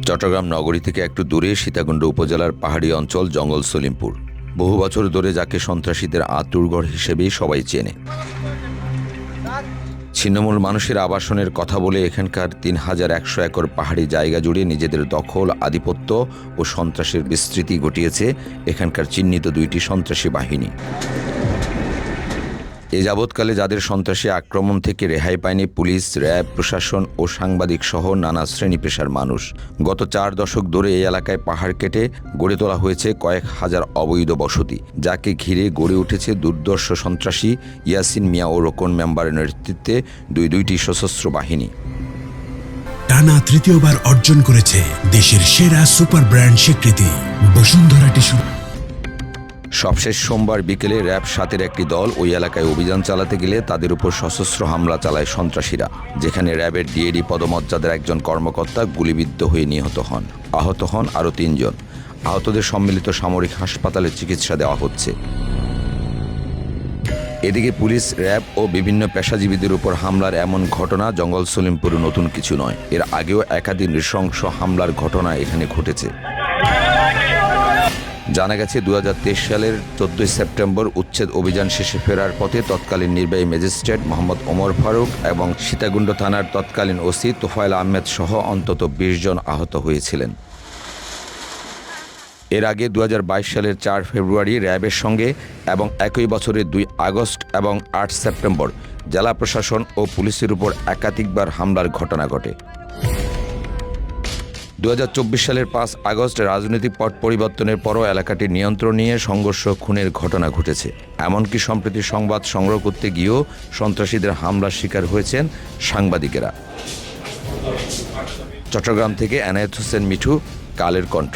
চট্টগ্রাম নগরী থেকে একটু দূরে সীতাকুণ্ড উপজেলার পাহাড়ি অঞ্চল জঙ্গল সলিমপুর। বহু বছর ধরে যাকে সন্ত্রাসীদের আঁতুড়ঘর হিসেবেই সবাই চেনে। ছিন্নমূল মানুষের আবাসনের কথা বলে এখানকার ৩,১০০ একর পাহাড়ি জায়গা জুড়ে নিজেদের দখল, আধিপত্য ও সন্ত্রাসের বিস্তৃতি ঘটিয়েছে এখানকার চিহ্নিত ২টি সন্ত্রাসী বাহিনী। এ যাবৎকালে যাদের সন্ত্রাসী আক্রমণ থেকে রেহাই পায়নি পুলিশ, র্যাব, প্রশাসন ও সাংবাদিক সহ নানা শ্রেণী পেশার মানুষ। গত ৪ দশক ধরে এই এলাকায় পাহাড় কেটে গড়ে তোলা হয়েছে কয়েক হাজার অবৈধ বসতি, যাকে ঘিরে গড়ে উঠেছে দুর্ধর্ষ সন্ত্রাসী ইয়াসিন মিয়া ও রোকন মেম্বারের নেতৃত্বে দুইটি সশস্ত্র বাহিনী। টানা তৃতীয়বার অর্জন করেছে দেশের সেরা সুপার ব্র্যান্ড স্বীকৃতি বসুন্ধরা টিস্যু। সবশেষ সোমবার বিকেলে র্যাব ৭-এর একটি দল ওই এলাকায় অভিযান চালাতে গেলে তাদের উপর সশস্ত্র হামলা চালায় সন্ত্রাসীরা, যেখানে র্যাবের ডিএডি পদমর্যাদার একজন কর্মকর্তা গুলিবিদ্ধ হয়ে নিহত হন। আহত হন আরও ৩ জন। আহতদের সম্মিলিত সামরিক হাসপাতালে চিকিৎসা দেওয়া হচ্ছে। এদিকে পুলিশ, র্যাব ও বিভিন্ন পেশাজীবীদের উপর হামলার এমন ঘটনা জঙ্গল সলিমপুরে নতুন কিছু নয়। এর আগেও একাধিক নৃশংস হামলার ঘটনা এখানে ঘটেছে। জানা গেছে ২০২৩ সালের ১৪ সেপ্টেম্বর উচ্ছেদ অভিযান শেষে ফেরার পথে তৎকালীন নির্বাহী ম্যাজিস্ট্রেট মোহাম্মদ ওমর ফারুক এবং সীতাকুণ্ড থানার তৎকালীন ওসি তোফায়েল আহমেদ সহ অন্তত ২০ জন আহত হয়েছিলেন। এর আগে ২০২২ সালের ৪ ফেব্রুয়ারি র্যাবের সঙ্গে এবং একই বছরের ২ আগস্ট এবং ৮ সেপ্টেম্বর জেলা প্রশাসন ও পুলিশের উপর একাধিকবার হামলার ঘটনা ঘটে। ২০২৪ সালের ৫ আগস্ট রাজনৈতিক পট পরিবর্তনের পরও এলাকাটির নিয়ন্ত্রণ নিয়ে সংঘর্ষ, খুনের ঘটনা ঘটেছে। এমনকি সম্প্রতি সংবাদ সংগ্রহ করতে গিয়েও সন্ত্রাসীদের হামলার শিকার হয়েছেন সাংবাদিকেরা। চট্টগ্রাম থেকে এনায়েত হোসেন মিঠু, কালের কণ্ঠ।